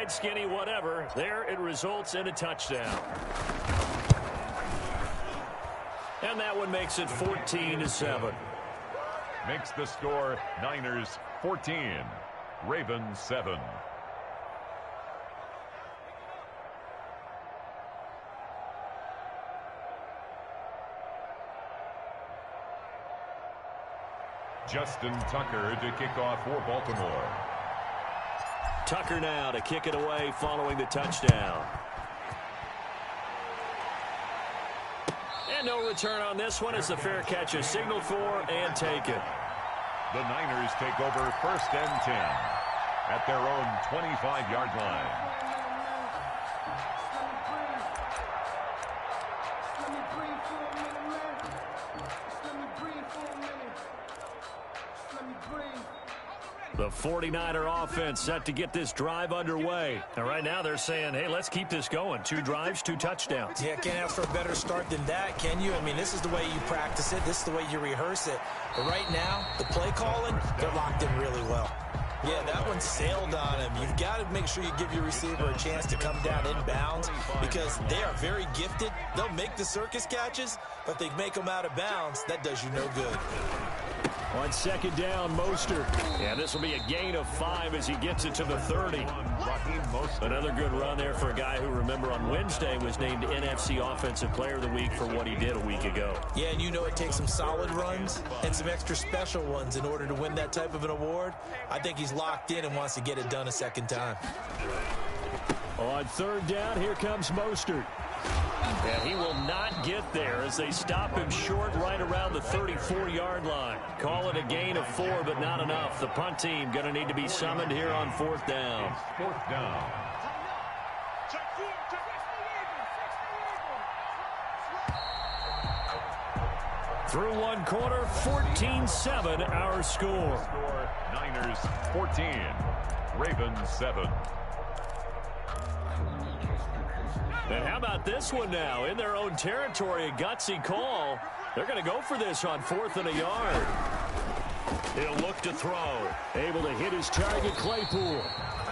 wide, skinny, whatever. There it results in a touchdown. And that one makes it 14-7. Makes the score Niners 14, Ravens 7. Justin Tucker to kick off for Baltimore. Tucker now to kick it away following the touchdown. And no return on this one as the fair catch is signaled for and taken. The Niners take over 1st and 10 at their own 25-yard line. The 49er offense set to get this drive underway. And right now they're saying, hey, let's keep this going. 2 drives, 2 touchdowns. Yeah, can't ask for a better start than that, can you? I mean, this is the way you practice it. This is the way you rehearse it. But right now, the play calling, they're locked in really well. Yeah, that one sailed on him. You've got to make sure you give your receiver a chance to come down inbounds because they are very gifted. They'll make the circus catches, but they make them out of bounds. That does you no good. On 2nd down, Mostert. Yeah, this will be a gain of 5 as he gets it to the 30. Another good run there for a guy who, remember, on Wednesday was named NFC Offensive Player of the Week for what he did a week ago. Yeah, and you know it takes some solid runs and some extra special ones in order to win that type of an award. I think he's locked in and wants to get it done a second time. On 3rd down, here comes Mostert. And he will not get there as they stop him short right around the 34-yard line. Call it a gain of 4, but not enough. The punt team going to need to be summoned here on 4th down. 4th down. Through 1 quarter, 14-7 our score. Niners 14, Ravens 7. And how about this one now? In their own territory, a gutsy call. They're going to go for this on 4th and a yard. He'll look to throw. Able to hit his target, Claypool.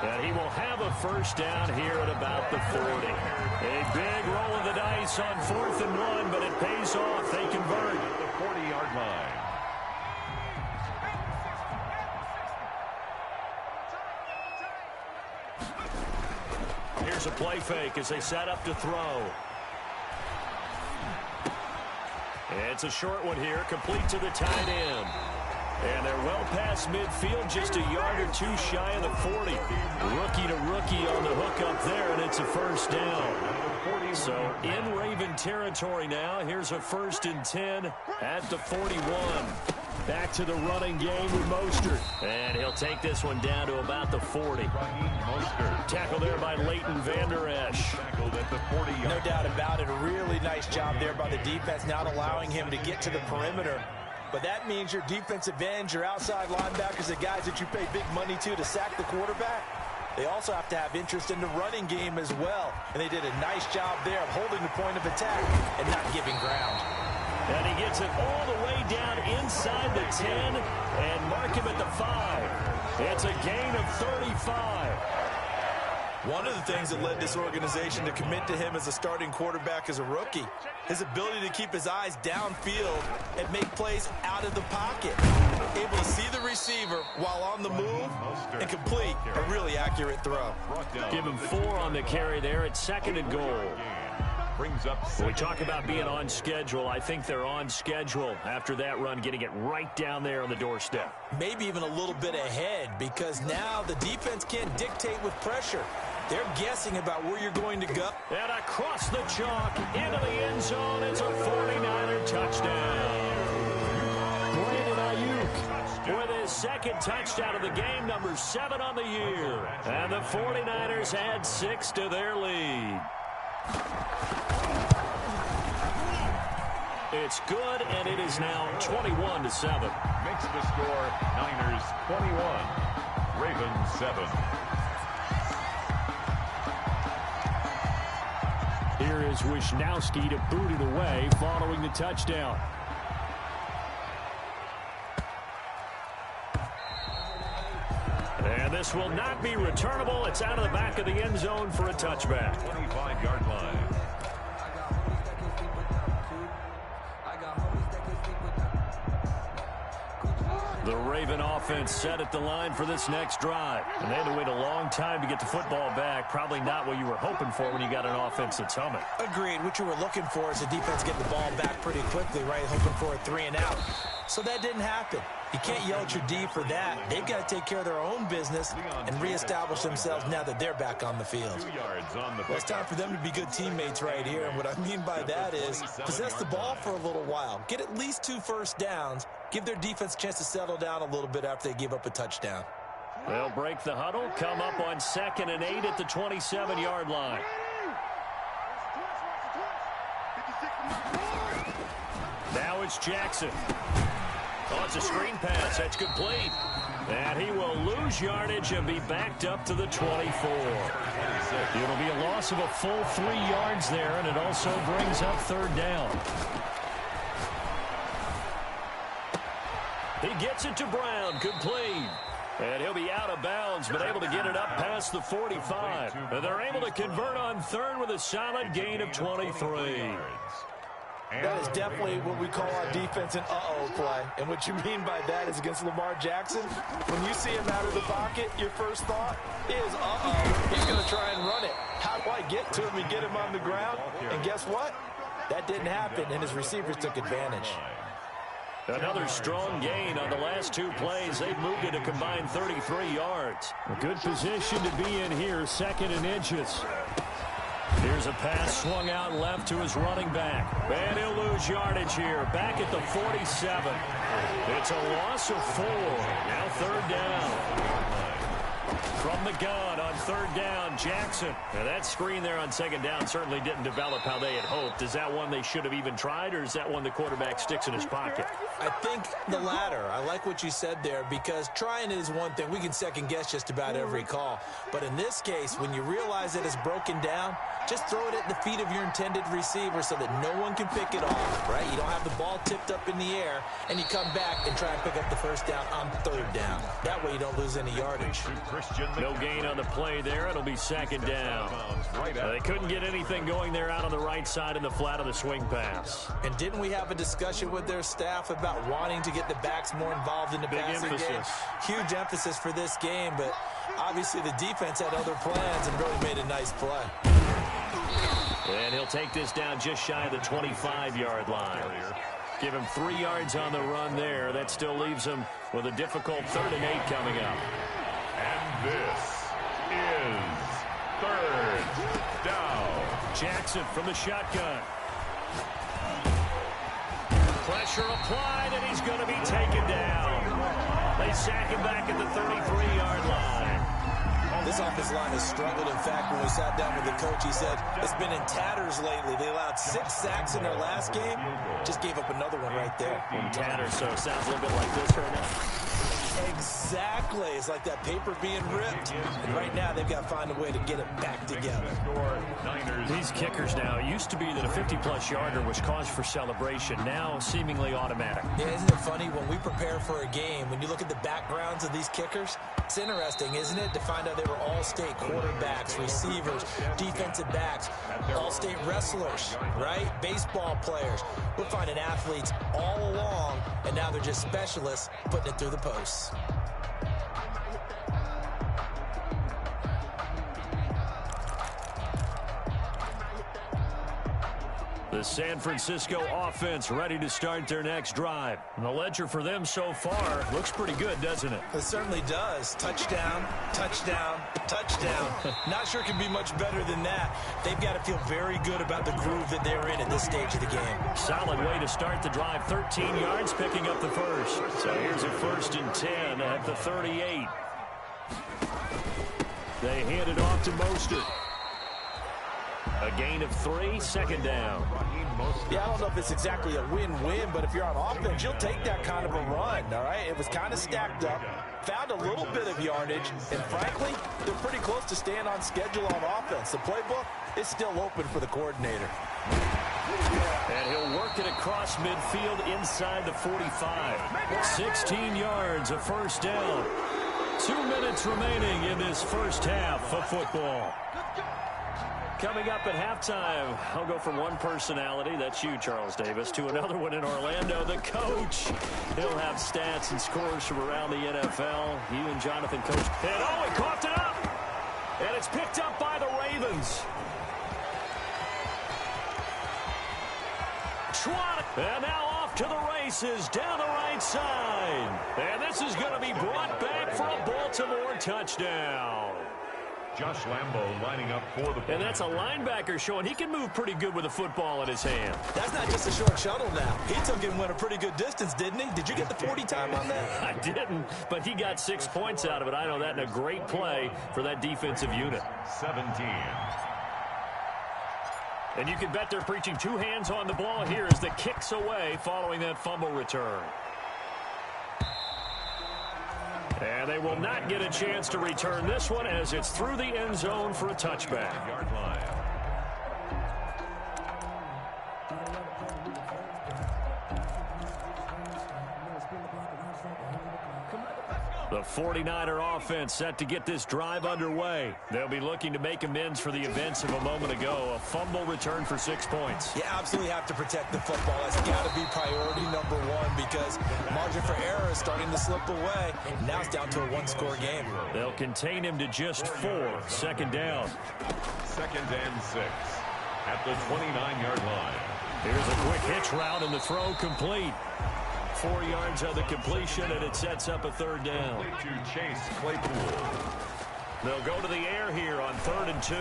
And he will have a 1st down here at about the 40. A big roll of the dice on 4th and 1, but it pays off. They convert. At the 40-yard line. Here's a play fake as they set up to throw. It's a short one here, complete to the tight end. And they're well past midfield, just a yard or 2 shy of the 40. Rookie to rookie on the hook up there, and it's a 1st down. So in Raven territory now, here's a 1st and 10 at the 41. Back to the running game with Mostert. And he'll take this one down to about the 40. Tackle there by Leighton Vander Esch. No doubt about it. A really nice job there by the defense, not allowing him to get to the perimeter. But that means your defensive ends, your outside linebackers, the guys that you pay big money to sack the quarterback. They also have to have interest in the running game as well. And they did a nice job there of holding the point of attack and not giving ground. And he gets it all the way down inside the 10 and mark him at the 5. It's a gain of 35. One of the things that led this organization to commit to him as a starting quarterback as a rookie, his ability to keep his eyes downfield and make plays out of the pocket. Able to see the receiver while on the move and complete a really accurate throw. Give him 4 on the carry there at 2nd and goal. Brings up. When we talk about being on schedule, I think they're on schedule after that run, getting it right down there on the doorstep. Maybe even a little bit ahead because now the defense can't dictate with pressure. They're guessing about where you're going to go. And across the chalk, into the end zone, it's a 49er touchdown. Brandon Ayuk with his 2nd touchdown of the game, number 7 on the year. And the 49ers add 6 to their lead. It's good, and it is now 21-7. Makes the score Niners 21, Ravens 7. Here is Wisnowski to boot it away following the touchdown. And This will not be returnable. It's out of the back of the end zone for a touchback. 25-yard line. The Raven offense set at the line for this next drive. And they had to wait a long time to get the football back. Probably not what you were hoping for when you got an offense that's humming. Agreed. What you were looking for is the defense getting the ball back pretty quickly, right? Hoping for a 3-and-out. So that didn't happen. You can't yell at your D for that. They've got to take care of their own business and reestablish themselves now that they're back on the field. 2 yards on the Well, it's time for them to be good teammates right here. And what I mean by that is possess the ball for a little while. Get at least 2 first downs. Give their defense a chance to settle down a little bit after they give up a touchdown. They'll break the huddle, come up on 2nd and 8 at the 27-yard line. Now it's Jackson. Oh, it's a screen pass. That's complete. And he will lose yardage and be backed up to the 24. It'll be a loss of a full 3 yards there, and it also brings up 3rd down. He gets it to Brown, complete. And he'll be out of bounds, but able to get it up past the 45. And they're able to convert on 3rd with a solid gain of 23. That is definitely what we call our defense an uh-oh play. And what you mean by that is against Lamar Jackson, when you see him out of the pocket, your first thought is, uh-oh, he's going to try and run it. How do I get to him and get him on the ground? And guess what? That didn't happen, and his receivers took advantage. Another strong gain on the last 2 plays. They've moved it a combined 33 yards. A good position to be in here, 2nd and inches. Here's a pass swung out left to his running back. And he'll lose yardage here. Back at the 47. It's a loss of 4. Now 3rd down. From the gun on 3rd down, Jackson. Now that screen there on 2nd down certainly didn't develop how they had hoped. Is that one they should have even tried, or is that one the quarterback sticks in his pocket? I think the latter. I like what you said there, because trying it is one thing. We can second guess just about every call. But in this case, when you realize that it's broken down, just throw it at the feet of your intended receiver so that no one can pick it off, right? You don't have the ball tipped up in the air, and you come back and try and pick up the 1st down on 3rd down. That way you don't lose any yardage. No gain on the play there. It'll be 2nd down. They couldn't get anything going there out on the right side in the flat of the swing pass. And didn't we have a discussion with their staff about wanting to get the backs more involved in the passing game? Huge emphasis for this game, but obviously the defense had other plans and really made a nice play. And he'll take this down just shy of the 25-yard line. Give him 3 yards on the run there. That still leaves him with a difficult 3rd and 8 coming up. And this is 3rd down. Jackson from the shotgun. Pressure applied, and he's going to be taken down. They sack him back at the 33-yard line. This offensive line has struggled. In fact, when we sat down with the coach, he said it's been in tatters lately. They allowed 6 sacks in their last game. Just gave up another one right there. In tatters, so it sounds a little bit like this right now. Exactly. It's like that paper being ripped. And right now, they've got to find a way to get it back together. These kickers now, it used to be that a 50-plus yarder was cause for celebration. Now, seemingly automatic. Yeah, isn't it funny? When we prepare for a game, when you look at the backgrounds of these kickers, it's interesting, isn't it, to find out they were all-state quarterbacks, receivers, defensive backs, all-state wrestlers, right? Baseball players. We're finding athletes all along, and now they're just specialists putting it through the posts. The San Francisco offense ready to start their next drive. And the ledger for them so far looks pretty good, doesn't it? It certainly does. Touchdown, touchdown, touchdown. Not sure it can be much better than that. They've got to feel very good about the groove that they're in at this stage of the game. Solid way to start the drive. 13 yards, picking up the first. So here's a 1st and 10 at the 38. They hand it off to Mostert. A gain of 3, 2nd down. Yeah, I don't know if it's exactly a win-win, but if you're on offense, you'll take that kind of a run, all right? It was kind of stacked up, found a little bit of yardage, and frankly, they're pretty close to staying on schedule on offense. The playbook is still open for the coordinator. And he'll work it across midfield inside the 45. 16 yards, a 1st down. 2 minutes remaining in this first half of football. Coming up at halftime, I'll go from one personality, that's you, Charles Davis, to another one in Orlando, the coach. He'll have stats and scores from around the NFL. You and Jonathan, coach. And oh, he coughed it up. And it's picked up by the Ravens. And now off to the races down the right side. And this is going to be brought back for a Baltimore touchdown. Josh Lambo lining up for the play. And that's a linebacker showing he can move pretty good with a football in his hand. That's not just a short shuttle now. He took it and went a pretty good distance, didn't he? Did you get the 40 time on that? I didn't, but he got 6 points out of it. I know that in a great play for that defensive unit. 17. And you can bet they're preaching 2 hands on the ball here as the kicks away following that fumble return. And they will not get a chance to return this one as it's through the end zone for a touchback. Yard line. The 49er offense set to get this drive underway. They'll be looking to make amends for the events of a moment ago. A fumble return for 6 points. You absolutely have to protect the football. That's got to be priority number one because margin for error is starting to slip away. Now it's down to a one-score game. They'll contain him to just 4. Second down. 2nd and 6 at the 29-yard line. Here's a quick hitch route and the throw complete. 4 yards on the completion, and it sets up a 3rd down. To Chase Claypool. They'll go to the air here on 3rd and 2.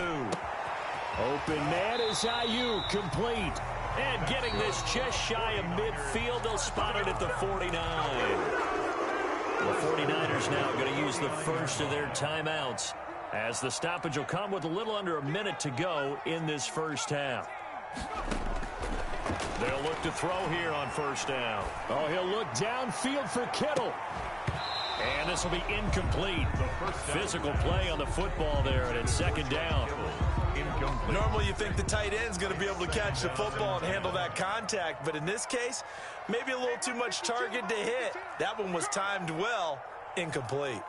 Open man is Ayuk, complete. And getting this just shy of midfield, they'll spot it at the 49. The 49ers now going to use the first of their timeouts as the stoppage will come with a little under a minute to go in this first half. They'll look to throw here on 1st down. Oh, he'll look downfield for Kittle. And this will be incomplete. Physical play on the football there, and it's 2nd down. Incomplete. Normally you think the tight end's going to be able to catch the football and handle that contact, but in this case, maybe a little too much target to hit. That one was timed well, incomplete.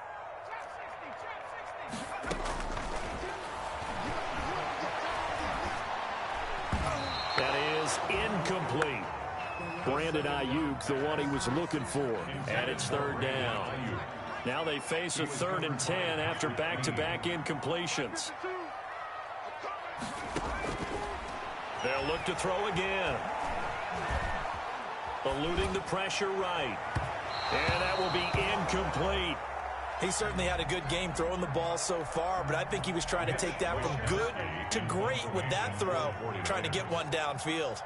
That is incomplete. Brandon Ayuk, the one he was looking for. And it's 3rd down. Now they face a 3rd and 10 after back-to-back incompletions. They'll look to throw again. Eluding the pressure right. And that will be incomplete. He certainly had a good game throwing the ball so far, but I think he was trying to take that from good to great with that throw, trying to get one downfield.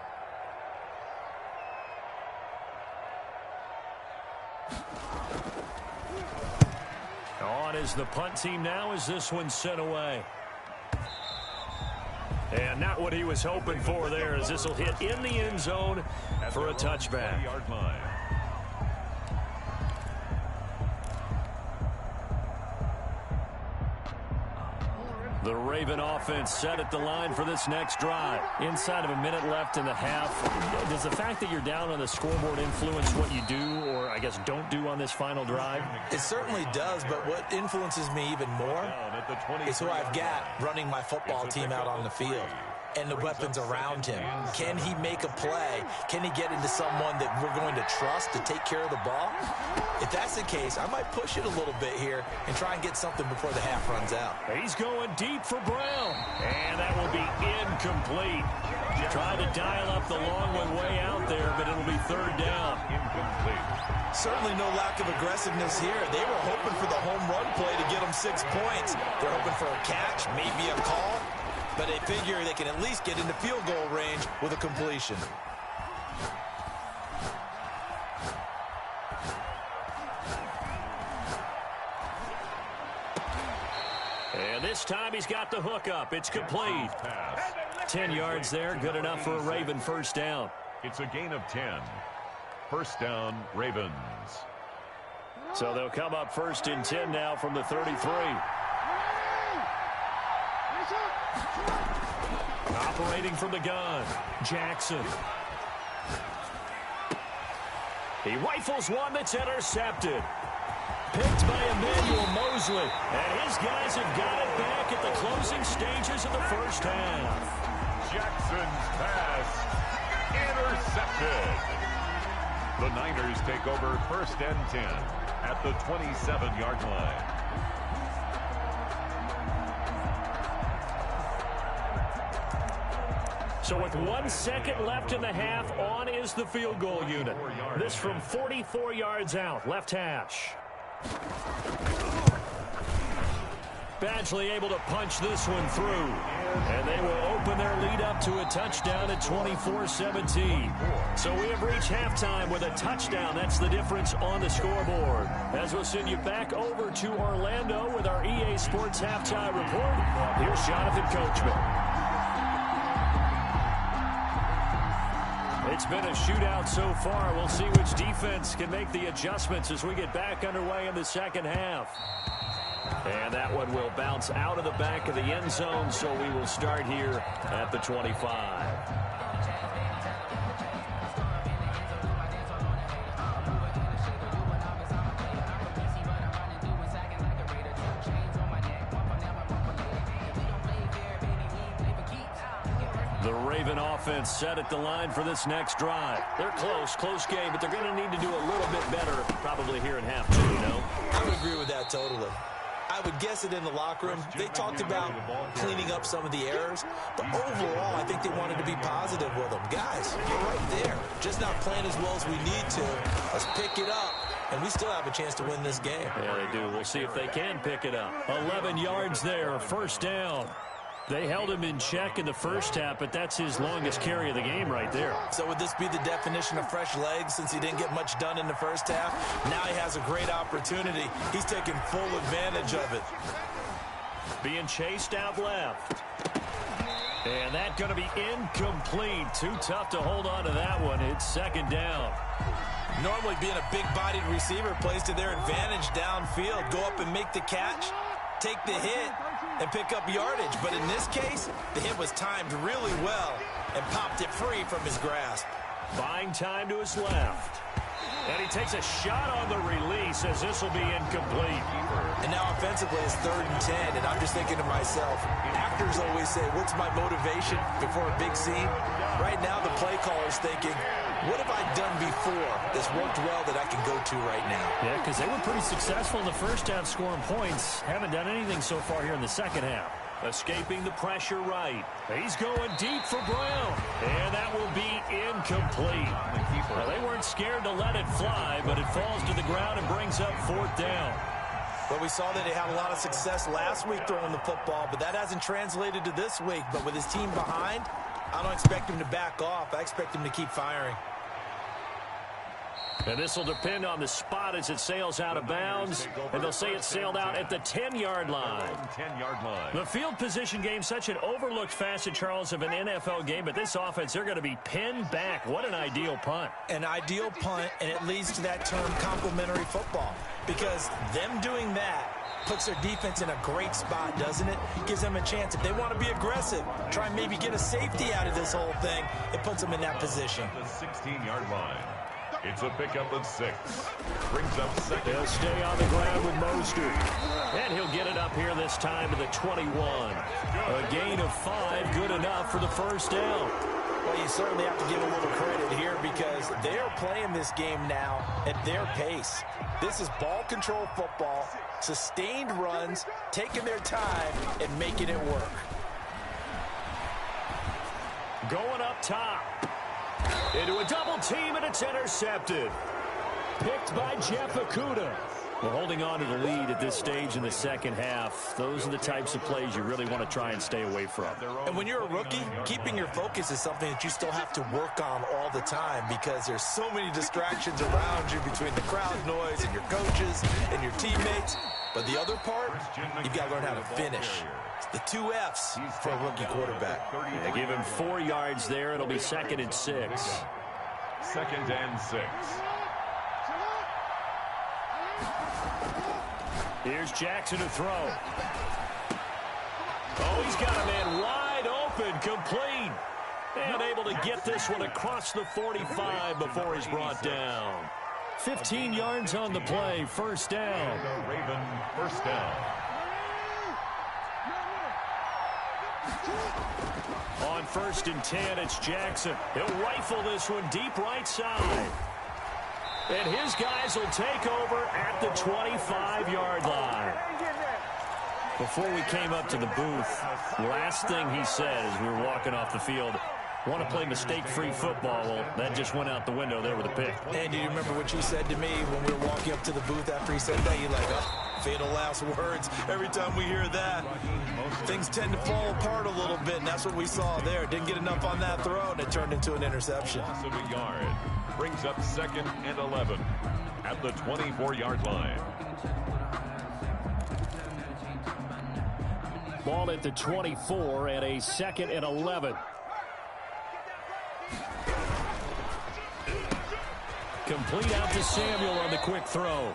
On is the punt team now as this one's sent away. And not what he was hoping for there as this will hit in the end zone for a touchback. The Raven offense set at the line for this next drive. Inside of a minute left in the half. Does the fact that you're down on the scoreboard influence what you do or, I guess, don't do on this final drive? It certainly does, but what influences me even more is who I've got running my football team out on the field and the weapons around him. Can he make a play? Can he get into someone that we're going to trust to take care of the ball? If that's the case, I might push it a little bit here and try and get something before the half runs out. He's going deep for Brown. And that will be incomplete. Tried to dial up the long one way out there, but it'll be 3rd down. Incomplete. Certainly no lack of aggressiveness here. They were hoping for the home run play to get them 6 points. They're hoping for a catch, maybe a call, but they figure they can at least get into field goal range with a completion. And this time he's got the hook up. It's complete. 10 yards there, good enough for a Raven 1st down. It's a gain of 10. 1st down, Ravens. So they'll come up 1st and 10 now from the 33. Operating from the gun, Jackson. He rifles one that's intercepted. picked by Emmanuel Mosley. And his guys have got it back at the closing stages of the first half. Jackson's pass intercepted. The Niners take over 1st and 10 at the 27-yard line. So with 1 second left in the half, on is the field goal unit. This from 44 yards out, left hash. Badgley able to punch this one through. And they will open their lead up to a touchdown at 24-17. So we have reached halftime with a touchdown. That's the difference on the scoreboard. As we'll send you back over to Orlando with our EA Sports Halftime Report. Here's Jonathan Coachman. It's been a shootout so far. We'll see which defense can make the adjustments as we get back underway in the second half. And that one will bounce out of the back of the end zone, so we will start here at the 25. The Raven offense set at the line for this next drive. They're close game, but they're going to need to do a little bit better probably here in half two, you know? I would agree with that totally. I would guess it in the locker room. They talked about cleaning up some of the errors, but overall, I think they wanted to be positive with them. Guys, you're right there. Just not playing as well as we need to. Let's pick it up, and we still have a chance to win this game. Yeah, they do. We'll see if they can pick it up. 11 yards there, first down. They held him in check in the first half, but that's his longest carry of the game right there. So would this be the definition of fresh legs since he didn't get much done in the first half? Now he has a great opportunity. He's taking full advantage of it. Being chased out left. And that's going to be incomplete. Too tough to hold on to that one. It's second down. Normally being a big-bodied receiver plays to their advantage downfield. Go up and make the catch, take the hit, and pick up yardage. But in this case, the hit was timed really well and popped it free from his grasp. Buying time to his left. And he takes a shot on the release as this will be incomplete. And now offensively it's 3rd and 10, and I'm just thinking to myself, actors always say, what's my motivation before a big scene? Right now the play caller's thinking, what have I done before that's worked well that I can go to right now? Yeah, because they were pretty successful in the first half scoring points. Haven't done anything so far here in the second half. Escaping the pressure right. He's going deep for Brown. And that will be incomplete. Well, they weren't scared to let it fly, but it falls to the ground and brings up 4th down. Well, we saw that he had a lot of success last week throwing the football, but that hasn't translated to this week. But with his team behind, I don't expect him to back off. I expect him to keep firing. And this will depend on the spot as it sails out of bounds. And they'll say it sailed out at the 10-yard line. The field position game, such an overlooked facet, Charles, of an NFL game. But this offense, they're going to be pinned back. What an ideal punt. An ideal punt, and it leads to that term complementary football. Because them doing that puts their defense in a great spot, doesn't it? Gives them a chance. If they want to be aggressive, try and maybe get a safety out of this whole thing, it puts them in that position. The 16-yard line. It's a pickup of 6. Brings up second. They'll stay on the ground with Mostert. And he'll get it up here this time to the 21. A gain of 5, good enough for the first down. Well, you certainly have to give a little credit here because they are playing this game now at their pace. This is ball control football, sustained runs, taking their time and making it work. Going up top. Into a double team, and it's intercepted. Picked by Jeff Okudah. Well, holding on to the lead at this stage in the second half, those are the types of plays you really want to try and stay away from. And when you're a rookie, keeping your focus is something that you still have to work on all the time because there's so many distractions around you between the crowd noise and your coaches and your teammates. But the other part, you've got to learn how to finish. The 2 F's for a rookie quarterback. They give him 4 yards there. It'll be 2nd and 6. 2nd and 6. Here's Jackson to throw. Oh, he's got a man wide open, complete. And able to get this one across the 45 before he's brought down. 15 yards on the play, first down. The Raven, first down. On 1st and 10, it's Jackson. He'll rifle this one deep right side. And his guys will take over at the 25-yard line. Before we came up to the booth, last thing he said as we were walking off the field, want to play mistake-free football. Well, that just went out the window there with a pick. And do you remember what you said to me when we were walking up to the booth after he said that? You're like, oh, fatal last words. Every time we hear that, things tend to fall apart a little bit, and that's what we saw there. Didn't get enough on that throw, and it turned into an interception. Loss of a yard brings up 2nd and 11 at the 24-yard line. Ball at the 24 and a 2nd and 11. Complete out to Samuel on the quick throw.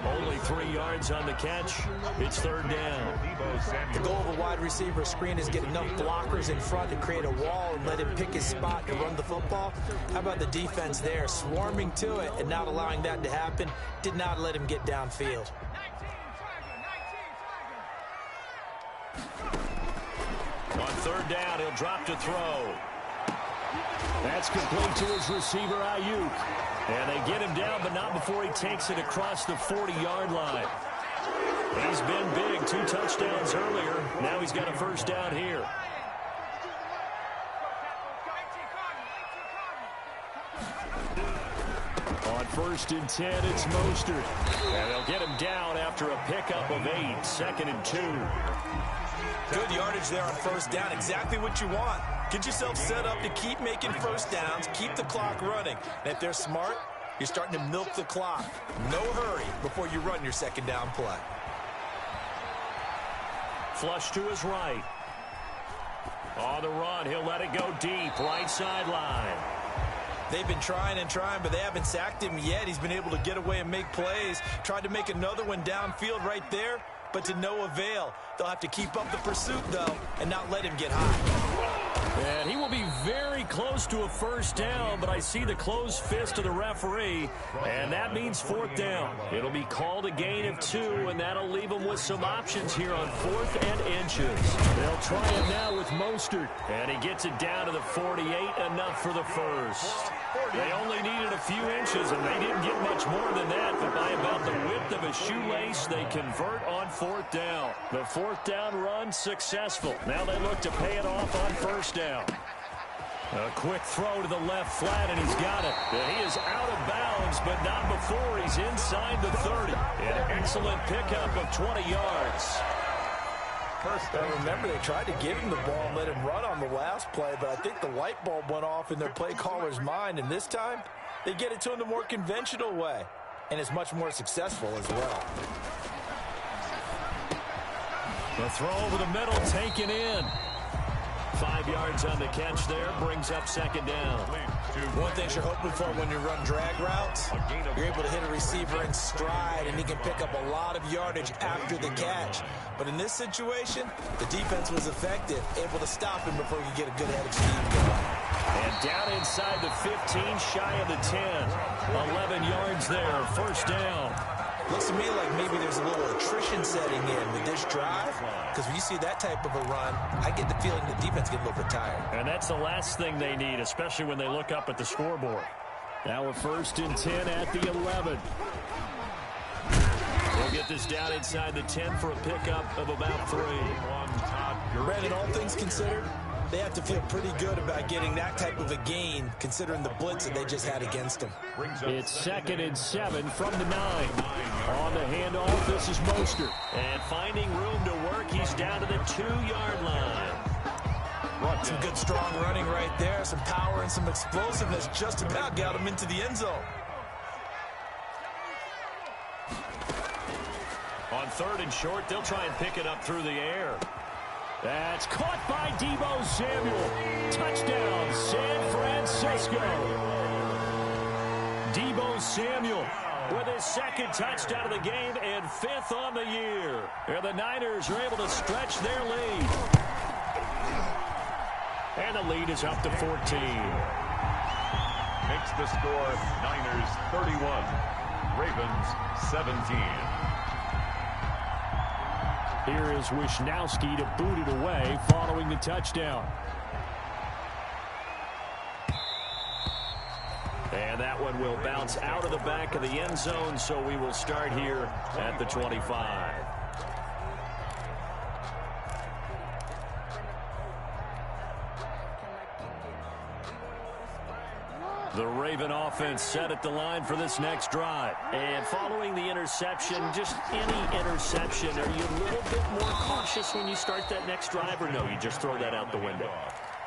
Only 3 yards on the catch. It's 3rd down. The goal of a wide receiver screen is get enough blockers in front to create a wall and let him pick his spot to run the football. How about the defense there, swarming to it and not allowing that to happen? Did not let him get downfield. On 3rd down, he'll drop to throw. That's complete to his receiver, Ayuk. And they get him down, but not before he takes it across the 40-yard line. He's been big, 2 touchdowns earlier. Now he's got a 1st down here. On 1st and 10, it's Mostert. And they'll get him down after a pickup of 8, 2nd and 2. Good yardage there on 1st down, exactly what you want. Get yourself set up to keep making 1st downs, keep the clock running. And if they're smart, you're starting to milk the clock. No hurry before you run your 2nd down play. Flush to his right. On the run, he'll let it go deep, right sideline. They've been trying and trying, but they haven't sacked him yet. He's been able to get away and make plays. Tried to make another one downfield right there, but to no avail. They'll have to keep up the pursuit, though, and not let him get high. And he will be very close to a 1st down, but I see the closed fist of the referee, and that means 4th down. It'll be called a gain of 2, and that'll leave them with some options here on 4th and inches. They'll try it now with Mostert, and he gets it down to the 48, enough for the 1st. They only needed a few inches, and they didn't get much more than that, but by about the width of a shoelace, they convert on 4th down. The 4th down run successful. Now they look to pay it off on 1st down. A quick throw to the left flat, and he's got it. He is out of bounds, but not before he's inside the 30. An excellent pickup of 20 yards. Remember, they tried to give him the ball and let him run on the last play, but I think the light bulb went off in their play caller's mind, and this time they get it to him the more conventional way, and it's much more successful as well. The throw over the middle, taken in. 5 yards on the catch there, brings up 2nd down. One thing you're hoping for when you run drag routes, you're able to hit a receiver in stride, and he can pick up a lot of yardage after the catch. But in this situation, the defense was effective, able to stop him before he could get a good head of steam going. And down inside the 15, shy of the 10. 11 yards there, 1st down. Looks to me like maybe there's a little attrition setting in with this drive, because when you see that type of a run, I get the feeling the defense gets a little bit tired. And that's the last thing they need, especially when they look up at the scoreboard. Now a 1st and 10 at the 11. They'll get this down inside the 10 for a pickup of about 3. Brandon, all things considered, they have to feel pretty good about getting that type of a gain, considering the blitz that they just had against them. It's 2nd and 7 from the 9. On the handoff, this is Mostert. And finding room to work, he's down to the 2-yard line. Some good, strong running right there. Some power and some explosiveness just about got him into the end zone. On 3rd and short, they'll try and pick it up through the air. That's caught by Deebo Samuel. Touchdown, San Francisco. Deebo Samuel with his 2nd touchdown of the game and 5th on the year. And the Niners are able to stretch their lead. And the lead is up to 14. Makes the score Niners 31, Ravens 17. Here is Wisnowski to boot it away following the touchdown. And that one will bounce out of the back of the end zone, so we will start here at the 25. The Raven offense set at the line for this next drive. And following the interception, just any interception, are you a little bit more cautious when you start that next drive, or no, you just throw that out the window?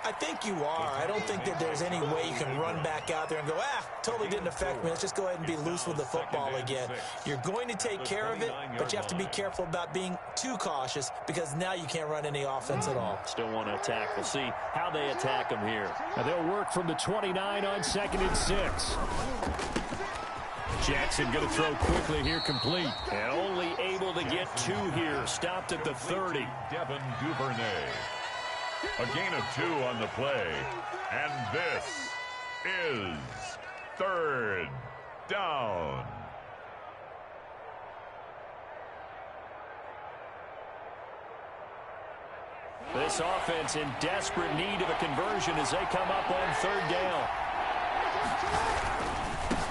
I think you are. I don't think that there's any way you can run back out there and go, totally didn't affect me. Let's just go ahead and be loose with the football again. You're going to take care of it, but you have to be careful about being too cautious because now you can't run any offense at all. Still want to attack. We'll see how they attack them here. Now they'll work from the 29 on 2nd and 6. Jackson going to throw quickly here, complete. And only able to get 2 here. Stopped at the 30. Devin Duvernay. A gain of 2 on the play. And this is 3rd down. This offense in desperate need of a conversion as they come up on 3rd down.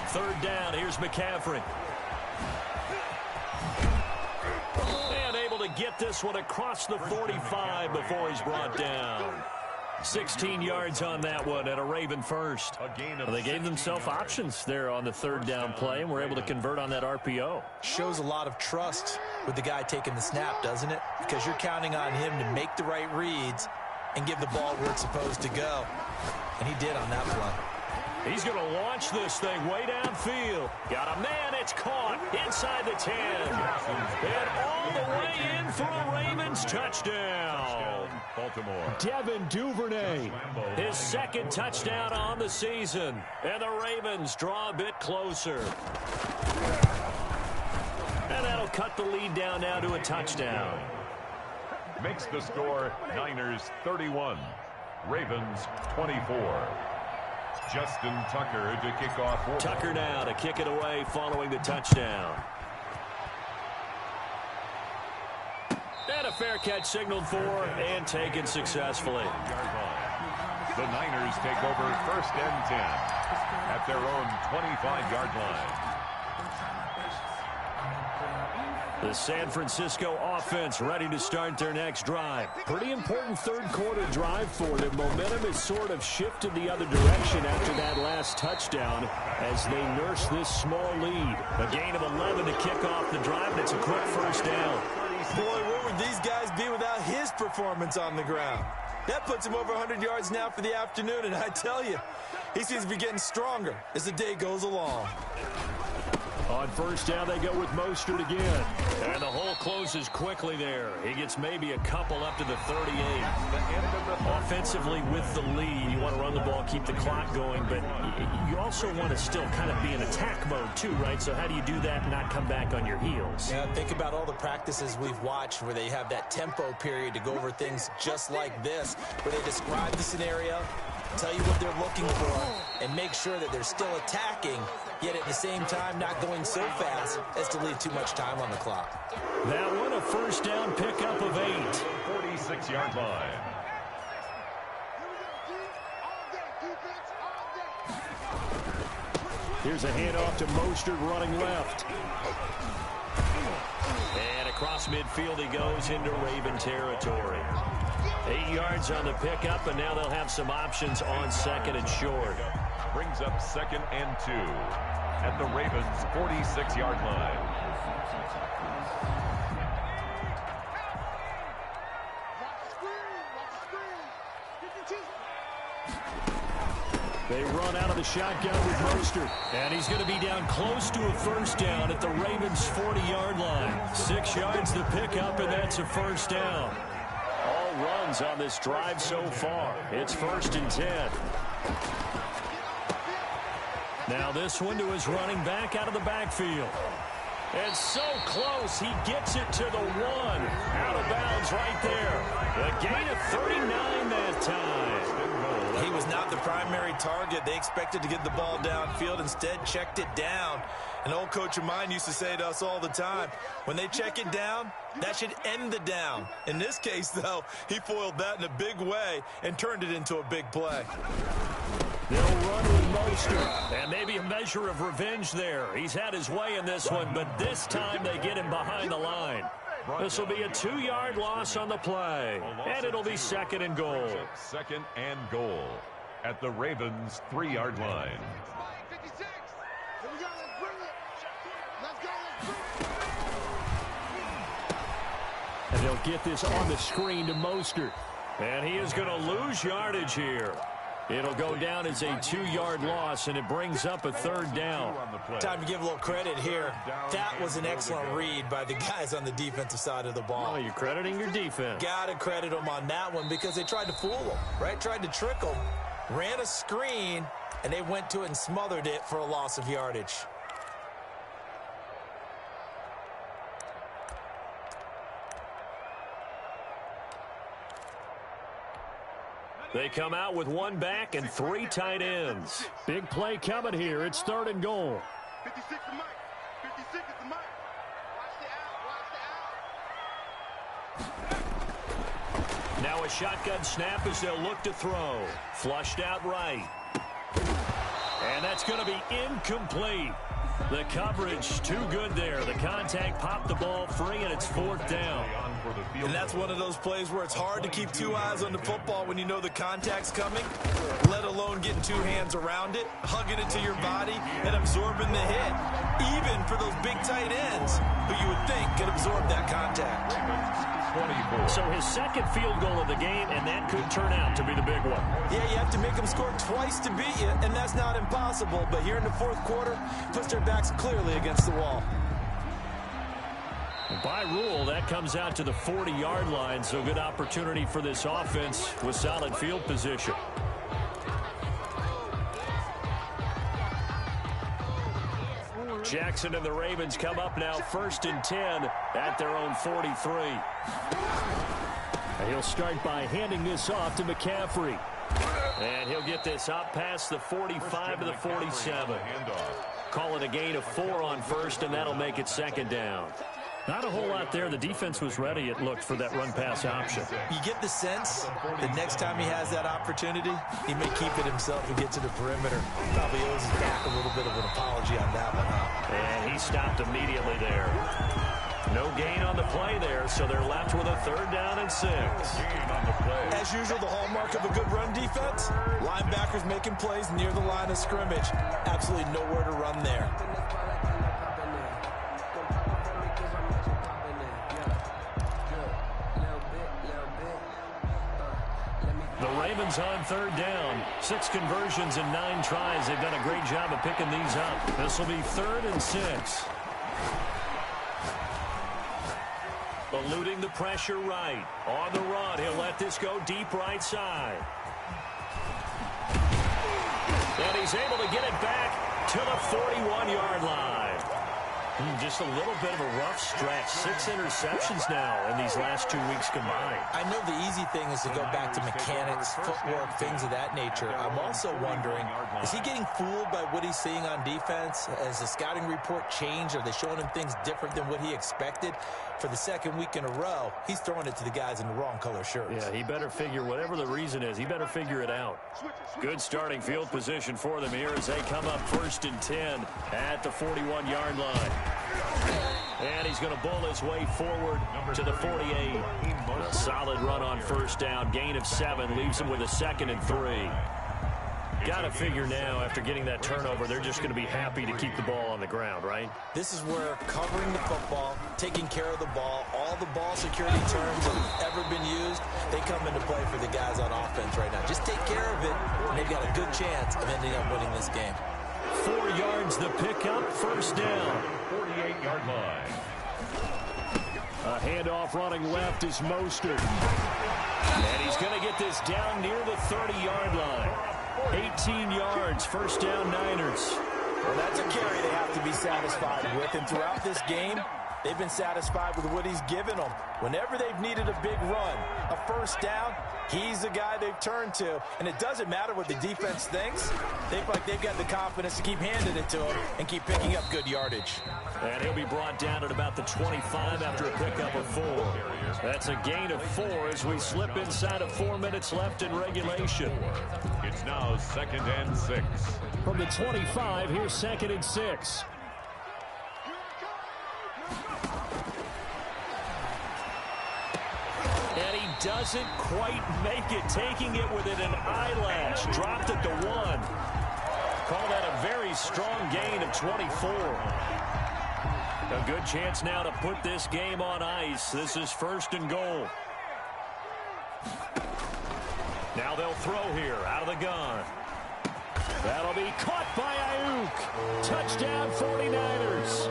3rd down, here's McCaffrey. And able to get this one across the 45 before he's brought down. 16 yards on that one and a Raven first. Well, they gave themselves options there on the 3rd down play and were able to convert on that RPO. Shows a lot of trust with the guy taking the snap, doesn't it? Because you're counting on him to make the right reads and give the ball where it's supposed to go. And he did on that play. He's going to launch this thing way downfield. Got a man, it's caught inside the 10. And all the way in for a Ravens touchdown. Baltimore. Devin Duvernay, his 2nd touchdown on the season. And the Ravens draw a bit closer. And that'll cut the lead down now to a touchdown. Makes the score Niners 31, Ravens 24. Justin Tucker to kick off. Tucker now to kick it away following the touchdown. And a fair catch signaled for and taken successfully. The Niners take over 1st and 10 at their own 25-yard line. The San Francisco offense ready to start their next drive. Pretty important 3rd quarter drive for them. Momentum has sort of shifted the other direction after that last touchdown as they nurse this small lead. A gain of 11 to kick off the drive, and it's a quick 1st down. Boy, where would these guys be without his performance on the ground? That puts him over 100 yards now for the afternoon, and I tell you, he seems to be getting stronger as the day goes along. On 1st down, they go with Mostert again. And the hole closes quickly there. He gets maybe a couple up to the 38. Offensively with the lead, you want to run the ball, keep the clock going, but you also want to still kind of be in attack mode too, right? So how do you do that and not come back on your heels? Yeah, think about all the practices we've watched where they have that tempo period to go over things just like this, where they describe the scenario, tell you what they're looking for, and make sure that they're still attacking, yet at the same time not going so fast as to leave too much time on the clock. That one, a 1st down pickup of 8. 46-yard line. Here's a handoff to Mostert running left. And across midfield he goes into Raven territory. 8 yards on the pickup, and now they'll have some options on 2nd and short. Brings up 2nd and 2 at the Ravens' 46-yard line. They run out of the shotgun with Mostert. And he's going to be down close to a 1st down at the Ravens' 40-yard line. 6 yards the pickup, and that's a 1st down. All runs on this drive so far. It's 1st and 10. Now this one to his running back out of the backfield. And so close, he gets it to the 1. Out of bounds right there. A gain of 39 that time. He was was not the primary target. They expected to get the ball downfield, instead checked it down. An old coach of mine used to say to us all the time, when they check it down, that should end the down. In this case, though, he foiled that in a big way and turned it into a big play. They'll run with Mostert, and maybe a measure of revenge there. He's had his way in this one, but this time they get him behind the line. This will be a 2-yard loss on the play, and it'll be 2nd and goal. 2nd and goal at the Ravens' 3-yard line. And they'll get this on the screen to Mostert. And he is going to lose yardage here. It'll go down as a 2-yard loss, and it brings up a 3rd down. Time to give a little credit here. That was an excellent read by the guys on the defensive side of the ball. Oh, you're crediting your defense. Got to credit them on that one because they tried to fool them, right? Tried to trick them, ran a screen, and they went to it and smothered it for a loss of yardage. They come out with 1 back and 3 tight ends. Big play coming here. It's 3rd and goal. 56 to Mike. 56 is the Mike. Watch the out. Now a shotgun snap as they'll look to throw. Flushed out right. And that's going to be incomplete. The coverage too good there. The contact popped the ball free, and it's 4th down. And that's one of those plays where it's hard to keep 2 eyes on the football when you know the contact's coming, let alone getting 2 hands around it, hugging it to your body, and absorbing the hit. Even for those big tight ends who you would think could absorb that contact. 24. So his 2nd field goal of the game, and that could turn out to be the big one. Yeah, you have to make them score twice to beat you, and that's not impossible. But here in the 4th quarter, puts their backs clearly against the wall. By rule, that comes out to the 40-yard line, so good opportunity for this offense with solid field position. Jackson and the Ravens come up now 1st and 10 at their own 43. And he'll start by handing this off to McCaffrey. And he'll get this up past the 45 to the 47. Call it a gain of 4 on 1st, and that'll make it 2nd down. Not a whole lot there. The defense was ready, it looked, for that run-pass option. You get the sense that next time he has that opportunity, he may keep it himself and get to the perimeter. Probably owes his back a little bit of an apology on that one, huh? And he stopped immediately there. No gain on the play there, so they're left with a 3rd down and 6. As usual, the hallmark of a good run defense, linebackers making plays near the line of scrimmage. Absolutely nowhere to run there. The Ravens on 3rd down. 6 conversions and 9 tries. They've done a great job of picking these up. This will be 3rd and 6. Eluding the pressure right. On the run, he'll let this go deep right side. And he's able to get it back to the 41-yard line. Just a little bit of a rough stretch. 6 interceptions now in these last 2 weeks combined. I know the easy thing is to go back to mechanics, footwork, things of that nature. I'm also wondering, is he getting fooled by what he's seeing on defense? Has the scouting report changed? Are they showing him things different than what he expected? For the 2nd week in a row, he's throwing it to the guys in the wrong color shirts. Yeah, he better figure, whatever the reason is, he better figure it out. Good starting field position for them here as they come up 1st and 10 at the 41-yard line. And he's going to bull his way forward to the 48. A solid run on 1st down. Gain of 7 leaves him with a 2nd and 3. Got to figure now, after getting that turnover, they're just going to be happy to keep the ball on the ground, right? This is where covering the football, taking care of the ball, all the ball security terms that have ever been used, they come into play for the guys on offense right now. Just take care of it, and they've got a good chance of ending up winning this game. 4 yards the pickup, 1st down. 48-yard line. A handoff running left is Mostert. And he's going to get this down near the 30-yard line. 18 yards, 1st down Niners. Well, that's a carry they have to be satisfied with. And throughout this game, they've been satisfied with what he's given them. Whenever they've needed a big run, a 1st down, He's the guy they've turned to, and it doesn't matter what the defense thinks. They feel like they've got the confidence to keep handing it to him and keep picking up good yardage. And he'll be brought down at about the 25 after a pickup of 4. That's a gain of 4 as we slip inside of 4 minutes left in regulation. It's now 2nd and 6. From the 25, here's 2nd and 6. And he doesn't quite make it, taking it within an eyelash. Dropped at the 1. Call that a very strong gain of 24. A good chance now to put this game on ice. This is 1st and goal. Now they'll throw here out of the gun. That'll be caught by Ayuk. Touchdown 49ers.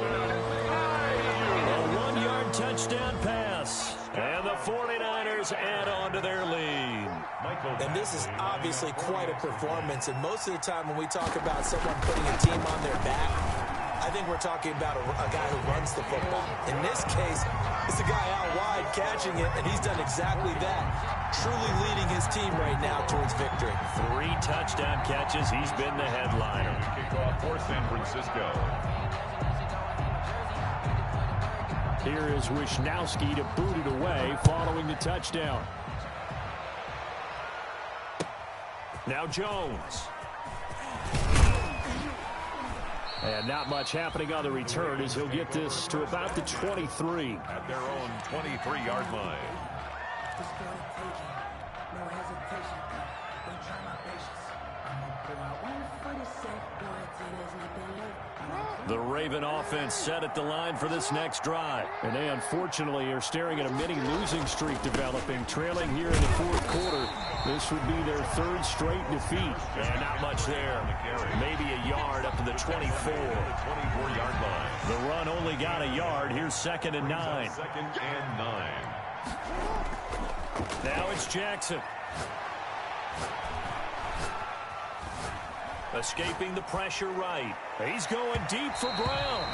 A 1-yard touchdown pass. And the 49ers add on to their lead. And this is obviously quite a performance. And most of the time when we talk about someone putting a team on their back, I think we're talking about a guy who runs the football. In this case, it's a guy out wide catching it, and he's done exactly that. Truly leading his team right now towards victory. 3 touchdown catches. He's been the headliner. Kickoff for San Francisco. Here is Wisnowski to boot it away following the touchdown. Now Jones. And not much happening on the return as he'll get this to about the 23. At their own 23-yard line. The Raven offense set at the line for this next drive. And they unfortunately are staring at a mini losing streak developing, trailing here in the 4th quarter. This would be their 3rd straight defeat. And not much there. Maybe a yard up to the 24. 24-yard line. The run only got a yard. Here's 2nd and 9. 2nd and 9. Now it's Jackson. Escaping the pressure right. He's going deep for Brown.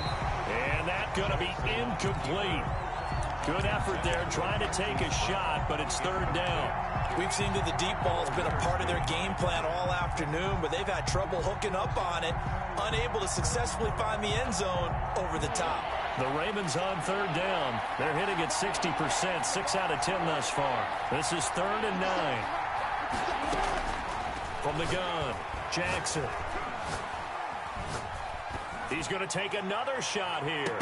And that's going to be incomplete. Good effort there trying to take a shot, but it's 3rd down. We've seen that the deep ball has been a part of their game plan all afternoon, but they've had trouble hooking up on it, unable to successfully find the end zone over the top. The Ravens on 3rd down. They're hitting at 60%, 6 out of 10 thus far. This is 3rd and 9. From the gun, Jackson. He's going to take another shot here.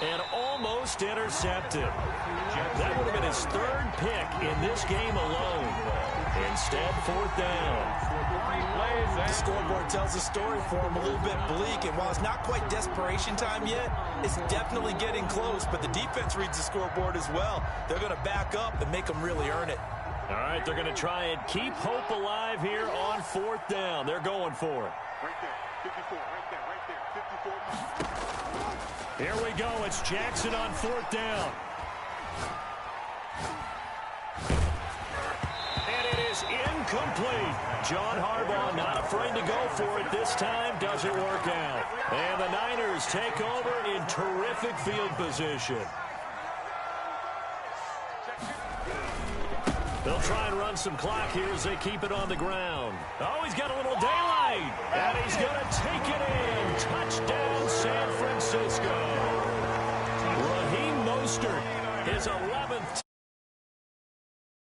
And almost intercepted. That would have been his 3rd pick in this game alone. Instead, 4th down. The scoreboard tells the story for him, a little bit bleak, and while it's not quite desperation time yet, it's definitely getting close, but the defense reads the scoreboard as well. They're going to back up and make them really earn it. All right, they're going to try and keep hope alive here on 4th down. They're going for it. Right there, 54, right there, 54. Here we go. It's Jackson on 4th down. And it is incomplete. John Harbaugh not afraid to go for it this time. Doesn't work out. And the Niners take over in terrific field position. They'll try and run some clock here as they keep it on the ground. Oh, he's got a little daylight. And he's going to take it in. Touchdown, San Francisco. Raheem Mostert, his